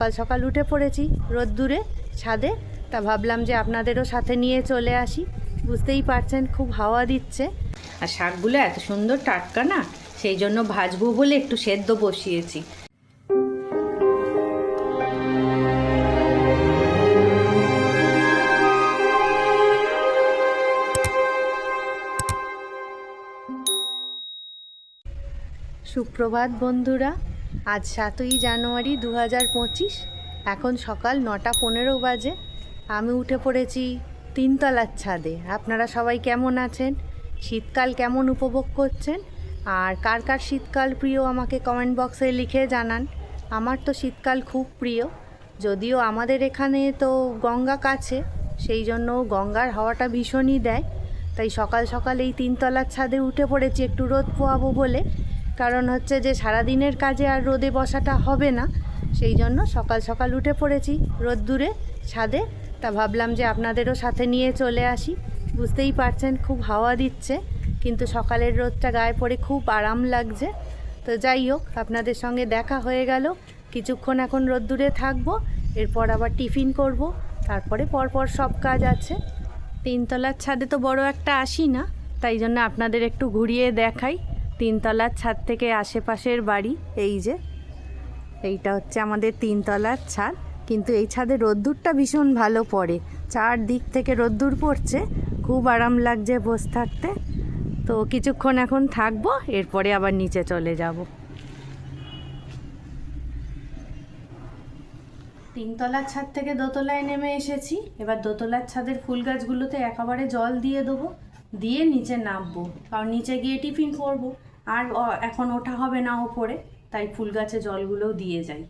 সকাল সকাল উঠে পড়েছি রোদ্দুরে ছাদে, তা ভাবলাম যে আপনাদেরও সাথে নিয়ে চলে আসি। বুঝতেই পারছেন খুব হাওয়া দিচ্ছে, আর শাকগুলো এত সুন্দর টাটকা না, সেই জন্য ভাজবো বলে একটু সেদ্ধ বসিয়েছি। সুপ্রভাত বন্ধুরা, আজ 7ই জানুয়ারি 2025। এখন সকাল 9:15 বাজে। আমি উঠে পড়েছি তিনতলার ছাদে। আপনারা সবাই কেমন আছেন, শীতকাল কেমন উপভোগ করছেন, আর কার কার শীতকাল প্রিয় আমাকে কমেন্ট বক্সে লিখে জানান। আমার তো শীতকাল খুব প্রিয়, যদিও আমাদের এখানে তো গঙ্গা কাছে, সেই জন্য গঙ্গার হাওয়াটা ভীষণই দেয়। তাই সকাল সকাল এই তিনতলার ছাদে উঠে পড়েছি একটু রোদ পোয়াবো বলে। কারণ হচ্ছে যে সারাদিনের কাজে আর রোদে বসাটা হবে না, সেই জন্য সকাল সকাল উঠে পড়েছি রোদ্দুরে ছাদে। তা ভাবলাম যে আপনাদেরও সাথে নিয়ে চলে আসি। বুঝতেই পারছেন খুব হাওয়া দিচ্ছে, কিন্তু সকালের রোদটা গায়ে পড়ে খুব আরাম লাগছে। তো যাই হোক, আপনাদের সঙ্গে দেখা হয়ে গেল। কিছুক্ষণ এখন রোদ্দুরে থাকবো, এরপর আবার টিফিন করব, তারপরে পরপর সব কাজ আছে। তিনতলার ছাদে তো বড় একটা আসি না, তাই জন্য আপনাদের একটু ঘুরিয়ে দেখাই। তিনতলার ছাদ থেকে আশেপাশের বাড়ি, এই যে এইটা হচ্ছে আমাদের তিনতলার ছাদ। কিন্তু এই ছাদে রোদ্দুরটা ভীষণ ভালো পড়ে, চারদিক থেকে রোদ্দুর পড়ছে, খুব আরাম লাগছে বসে থাকতে। তো কিছুক্ষণ এখন থাকবো, এরপরে আবার নিচে চলে যাব। তিনতলার ছাদ থেকে দোতলায় নেমে এসেছি। এবার দোতলার ছাদের ফুল গাছগুলোতে একেবারে জল দিয়ে দেবো, দিয়ে নিচে নামবো, কারণ নিচে গিয়ে টিফিন করবো, আর এখন ওঠা হবে না ওপরে, তাই ফুল গাছে জলগুলোও দিয়ে যাই।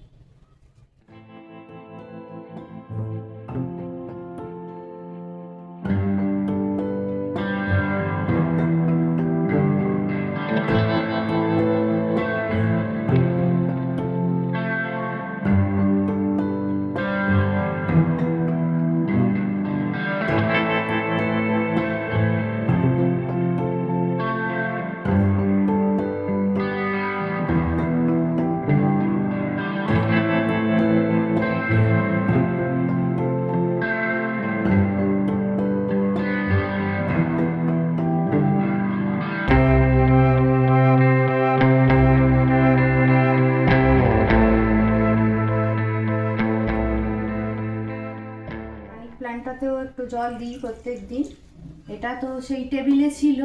প্ল্যান্টটাতেও একটু জল দিই প্রত্যেক দিন। এটা তো সেই টেবিলে ছিল,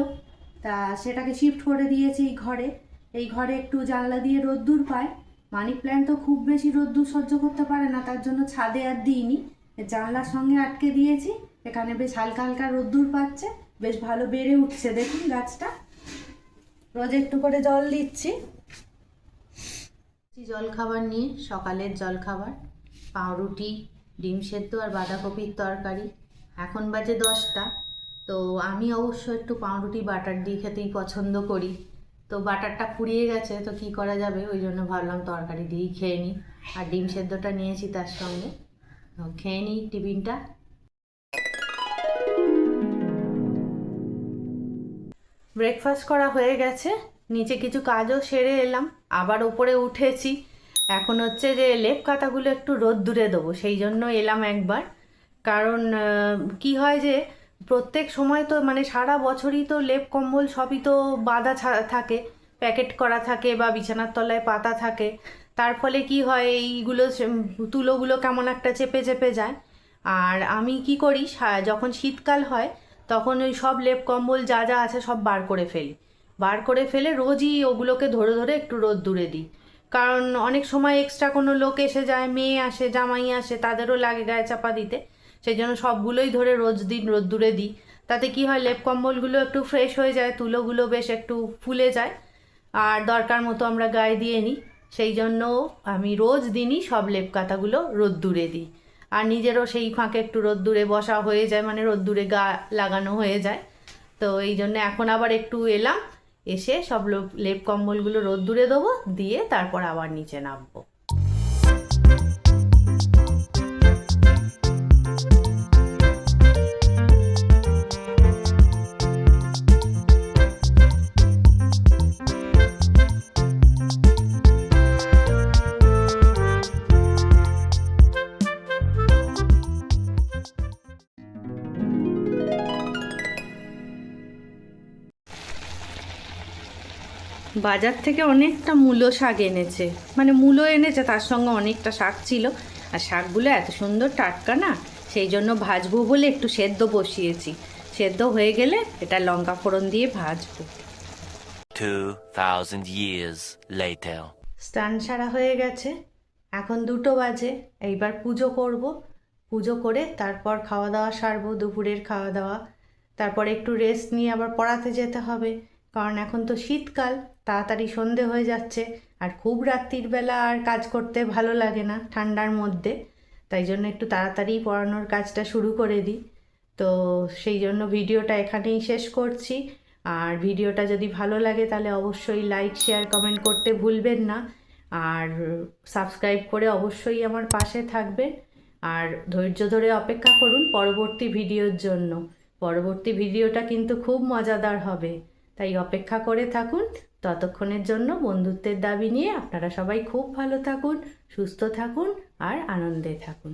তা সেটাকে শিফট করে দিয়েছি এই ঘরে। এই ঘরে একটু জানলা দিয়ে রোদ্দুর পায়। মানি প্ল্যান্ট তো খুব বেশি রোদ্দুর সহ্য করতে পারে না, তার জন্য ছাদে আর দিইনি, জানলার সঙ্গে আটকে দিয়েছি। এখানে বেশ হালকা হালকা রোদ্দুর পাচ্ছে, বেশ ভালো বেড়ে উঠছে। দেখুন গাছটা, রোজ একটু করে জল দিচ্ছি। জল খাবার নিয়ে সকালের জল খাবার পাউরুটি, ডিম সেদ্ধ আর বাঁধাকপির তরকারি। এখন বাজে 10টা। তো আমি অবশ্য একটু পাউরুটি বাটার দিয়ে খেতেই পছন্দ করি। তো বাটারটা ফুরিয়ে গেছে, তো কি করা যাবে, ওই জন্য ভাবলাম তরকারি দিয়েই খেয়ে নিই। আর ডিম সেদ্ধটা নিয়েছি তার সঙ্গে, তো খেয়ে নিই টিফিনটা। ব্রেকফাস্ট করা হয়ে গেছে, নিচে কিছু কাজও সেরে এলাম, আবার ওপরে উঠেছি। এখন হচ্ছে যে লেপ কাঁথাগুলো একটু রোদ্দুরে দেবো, সেই জন্য এলাম একবার। কারণ কি হয় যে প্রত্যেক সময় তো মানে সারা বছরই তো লেপ কম্বল সবই তো বাঁধা থাকে, প্যাকেট করা থাকে বা বিছানার তলায় পাতা থাকে। তার ফলে কি হয়, এইগুলো তুলোগুলো কেমন একটা চেপে চেপে যায়। আর আমি কি করি, যখন শীতকাল হয় তখন ওই সব লেপ কম্বল যা যা আছে সব বার করে ফেলে রোজই ওগুলোকে ধরে ধরে একটু রোদ্দুরে দিই। কারণ অনেক সময় এক্সট্রা কোনো লোক এসে যায়, মেয়ে আসে, জামাই আসে, তাদেরও লাগে গায়ে চাপা দিতে, সেই জন্য সবগুলোই ধরে রোজ দিন রোদ্দুরে দিই। তাতে কি হয়, লেপ কম্বলগুলো একটু ফ্রেশ হয়ে যায়, তুলোগুলো বেশ একটু ফুলে যায়, আর দরকার মতো আমরা গায়ে দিয়ে নিই। সেই জন্য আমি রোজ দিনই সব লেপ কাঁথাগুলো রোদ্দুরে দিই, আর নিজেরও সেই ফাঁকে একটু রোদ্দুরে বসা হয়ে যায়, মানে রোদ্দুরে গা লাগানো হয়ে যায়। তো এই জন্য এখন আবার একটু এলাম, এসে সব লেপ কম্বলগুলো রোদ্দুরে দেবো, দিয়ে তারপর আবার নিচে নামবো। বাজার থেকে অনেকটা মূলো শাক এনেছে, মানে মূলো এনেছে, তার সঙ্গে অনেকটা শাক ছিল। আর শাকগুলো এত সুন্দর টাটকা না, সেই জন্য ভাজবো বলে একটু সেদ্ধ বসিয়েছি। সেদ্ধ হয়ে গেলে এটা লঙ্কা ফোড়ন দিয়ে ভাজবো। 2000 years later. স্নান সারা হয়ে গেছে, এখন 2টো বাজে। এইবার পুজো করব, পুজো করে তারপর খাওয়া দাওয়া সারবো, দুপুরের খাওয়া দাওয়া। তারপর একটু রেস্ট নিয়ে আবার পড়াতে যেতে হবে, কারণ এখন তো শীতকাল, তাড়াতাড়ি সন্ধে হয়ে যাচ্ছে। আর খুব রাত্রির বেলা আর কাজ করতে ভালো লাগে না ঠান্ডার মধ্যে, তাই জন্য একটু তাড়াতাড়ি পড়ানোর কাজটা শুরু করে দিই। তো সেই জন্য ভিডিওটা এখানেই শেষ করছি। আর ভিডিওটা যদি ভালো লাগে তাহলে অবশ্যই লাইক, শেয়ার, কমেন্ট করতে ভুলবেন না। আর সাবস্ক্রাইব করে অবশ্যই আমার পাশে থাকবেন। আর ধৈর্য ধরে অপেক্ষা করুন পরবর্তী ভিডিওর জন্য। পরবর্তী ভিডিওটা কিন্তু খুব মজাদার হবে, তাই অপেক্ষা করে থাকুন। ততক্ষণের জন্য বন্ধুত্বের দাবি নিয়ে আপনারা সবাই খুব ভালো থাকুন, সুস্থ থাকুন আর আনন্দে থাকুন।